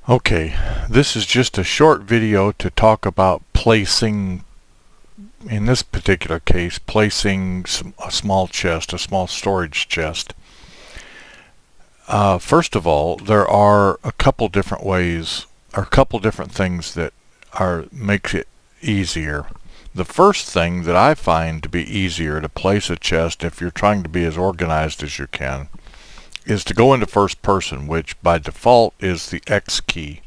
Okay, this is just a short video to talk about placing, in this particular case, placing a small chest, a small storage chest. First of all, there are a couple different ways, or a couple different things that makes it easier. The first thing that I find to be easier to place a chest if you're trying to be as organized as you can is to go into first person, which by default is the X key,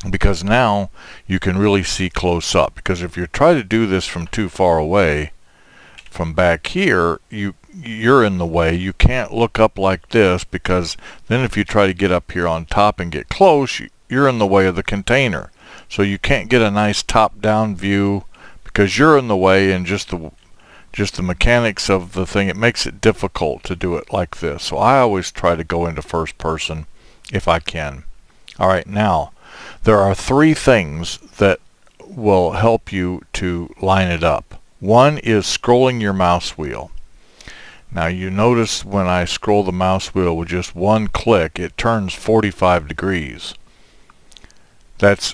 because now you can really see close up. Because if you try to do this from too far away, from back here, you're in the way. You can't look up like this, because then if you try to get up here on top and get close, you're in the way of the container. So you can't get a nice top-down view because you're in the way, and just the mechanics of the thing, it makes it difficult to do it like this. So I always try to go into first person if I can. Alright, now there are three things that will help you to line it up. One is scrolling your mouse wheel. Now you notice when I scroll the mouse wheel with just one click, it turns 45 degrees. That's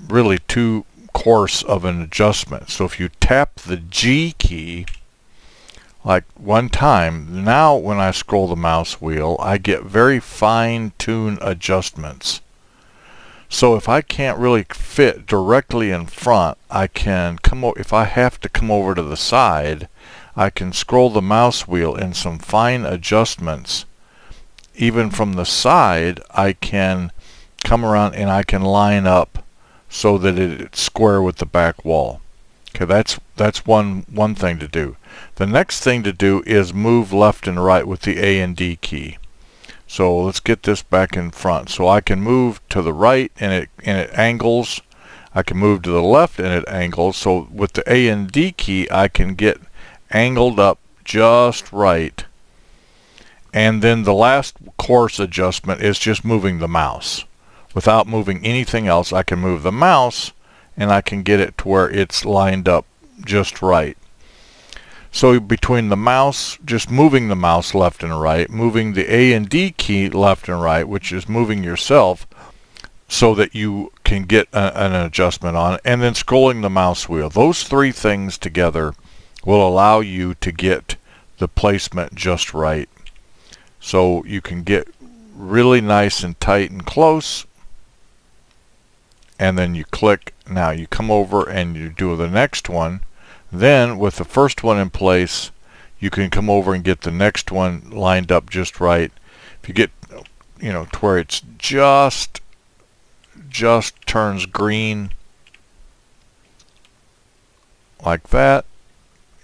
really too coarse of an adjustment. So if you tap the G key like one time, now when I scroll the mouse wheel, I get very fine-tuned adjustments. So if I can't really fit directly in front, I can if I have to come over to the side, I can scroll the mouse wheel in some fine adjustments. Even from the side, I can come around and I can line up so that it's square with the back wall. Okay, that's one thing to do. The next thing to do is move left and right with the A and D key. So let's get this back in front. So I can move to the right and it angles. I can move to the left and it angles. So with the A and D key, I can get angled up just right. And then the last coarse adjustment is just moving the mouse. Without moving anything else, I can move the mouse and I can get it to where it's lined up just right. So between the mouse, just moving the mouse left and right, moving the A and D key left and right, which is moving yourself so that you can get an adjustment on it, and then scrolling the mouse wheel. Those three things together will allow you to get the placement just right. So you can get really nice and tight and close, and then you click. Now you come over and you do the next one. Then with the first one in place, you can come over and get the next one lined up just right. If you get, to where it's just turns green like that,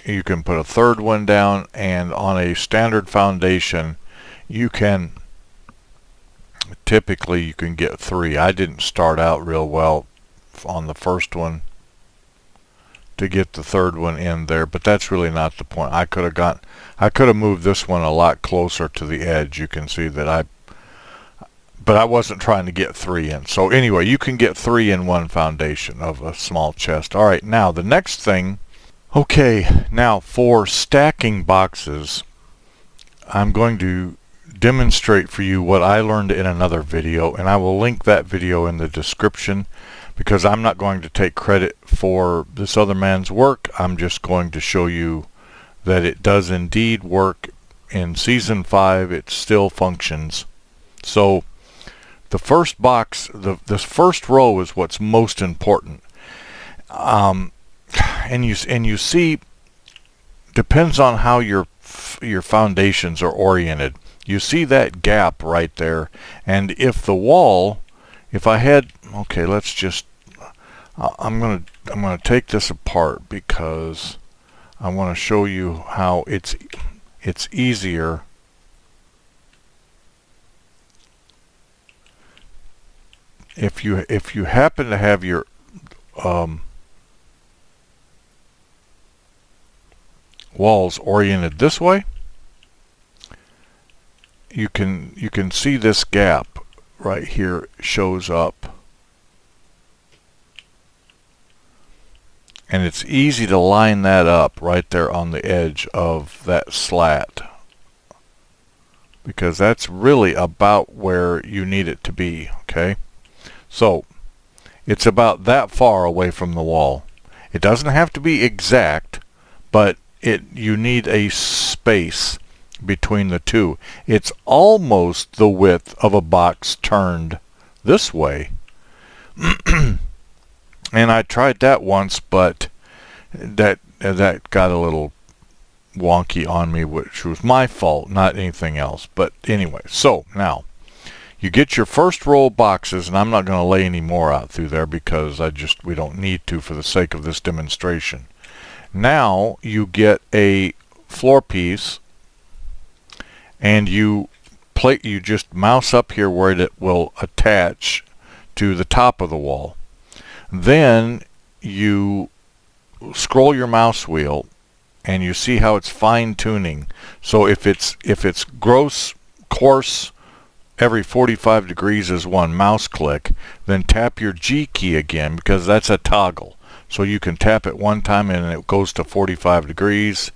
you can put a third one down, and on a standard foundation typically you can get 3. I didn't start out real well on the first one to get the third one in there, but that's really not the point. I could have moved this one a lot closer to the edge. You can see that but I wasn't trying to get 3 in. So anyway, you can get 3 in one foundation of a small chest. Alright, now the next thing, okay, now for stacking boxes, I'm going to demonstrate for you what I learned in another video, and I will link that video in the description, because I'm not going to take credit for this other man's work. I'm just going to show you that it does indeed work. In season 5 it still functions. So the first box, this first row is what's most important. And you see, depends on how your foundations are oriented. You see that gap right there, and if I had, okay, let's just, I'm gonna take this apart because I want to show you how it's easier if you happen to have your walls oriented this way. You can see this gap right here shows up, and it's easy to line that up right there on the edge of that slat. because that's really about where you need it to be. Okay, so it's about that far away from the wall. It doesn't have to be exact, but you need a space between the two. It's almost the width of a box turned this way. And I tried that once, but that got a little wonky on me, which was my fault, not anything else. But anyway, so now you get your first row of boxes, and I'm not going to lay any more out through there because we don't need to for the sake of this demonstration. Now you get a floor piece, and you just mouse up here where it will attach to the top of the wall. Then you scroll your mouse wheel and you see how it's fine tuning. So if it's coarse, every 45 degrees is one mouse click. Then tap your G key again, because that's a toggle. So you can tap it one time and it goes to 45 degrees.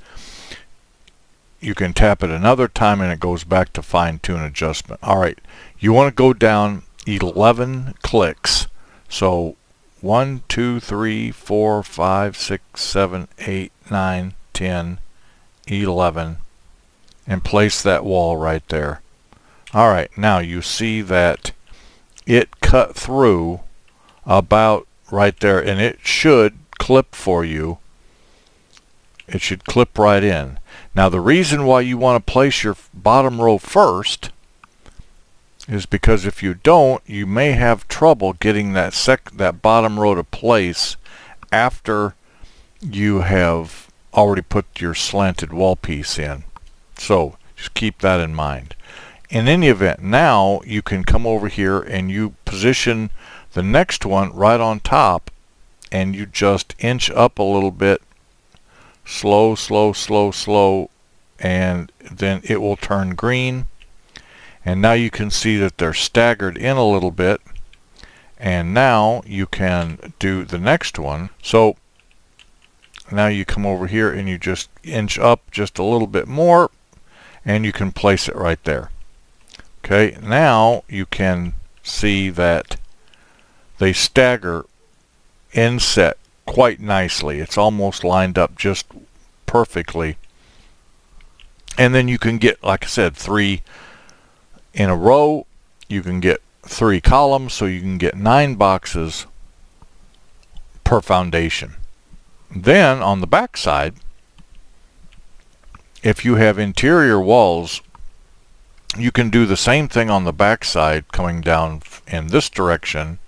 You can tap it another time and it goes back to fine tune adjustment. Alright, you want to go down 11 clicks. So 1, 2, 3, 4, 5, 6, 7, 8, 9, 10, 11, and place that wall right there. Alright, now you see that it cut through about right there, and it should clip for you. It should clip right in. Now the reason why you want to place your bottom row first is because if you don't, you may have trouble getting that bottom row to place after you have already put your slanted wall piece in. So just keep that in mind. In any event, now you can come over here and you position the next one right on top, and you just inch up a little bit, slow, slow, slow, slow, and then it will turn green. And now you can see that they're staggered in a little bit. And now you can do the next one. So now you come over here and you just inch up just a little bit more, and you can place it right there. Okay, now you can see that they stagger inset quite nicely. It's almost lined up just perfectly. And then you can get, like I said, 3 in a row. You can get 3 columns, so you can get 9 boxes per foundation. Then on the back side, if you have interior walls, you can do the same thing on the back side, coming down in this direction,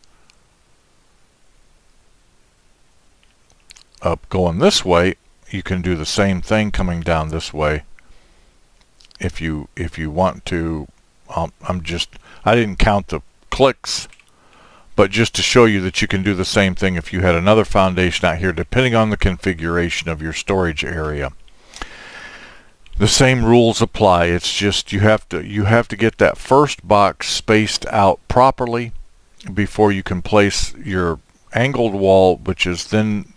up going this way. You can do the same thing coming down this way if you want to. I didn't count the clicks, but just to show you that you can do the same thing if you had another foundation out here, depending on the configuration of your storage area. The same rules apply. It's just you have to get that first box spaced out properly before you can place your angled wall, which is then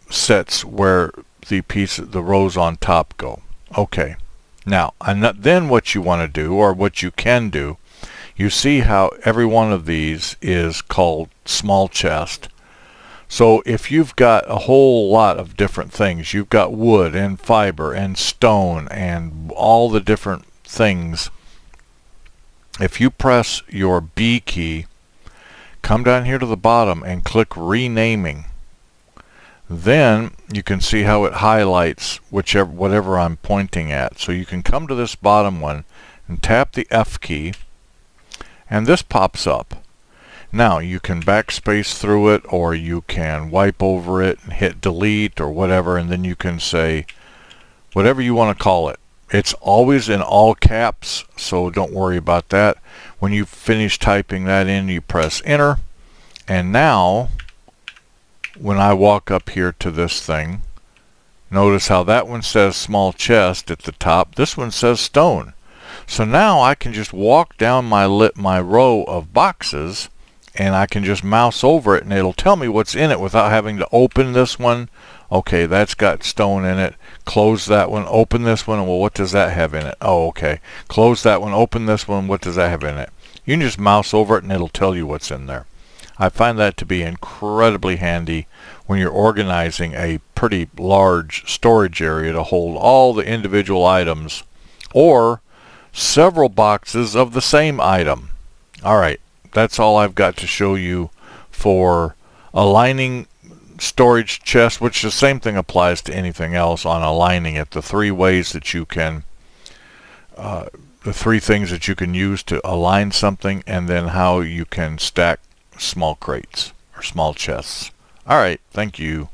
sets where the rows on top go. Okay. Now, then what you want to do, or what you can do, you see how every one of these is called small chest. So if you've got a whole lot of different things, you've got wood and fiber and stone and all the different things, if you press your B key, come down here to the bottom and click renaming, then you can see how it highlights whatever I'm pointing at. So you can come to this bottom one and tap the F key, and this pops up. Now you can backspace through it, or you can wipe over it and hit delete or whatever, and then you can say whatever you want to call it. It's always in all caps, so don't worry about that. When you finish typing that in, you press enter, and now when I walk up here to this thing, notice how that one says small chest at the top, this one says stone. So now I can just walk down my row of boxes, and I can just mouse over it and it'll tell me what's in it without having to open this one Okay, that's got stone in it. Close that one, open this one. Well, what does that have in it? Oh, okay. Close that one, open this one. What does that have in it? You can just mouse over it and it'll tell you what's in there. I find that to be incredibly handy when you're organizing a pretty large storage area to hold all the individual items or several boxes of the same item. Alright, that's all I've got to show you for aligning storage chests, which the same thing applies to anything else on aligning it. The three ways that you can the three things that you can use to align something, and then how you can stack small crates or small chests. Alright, thank you.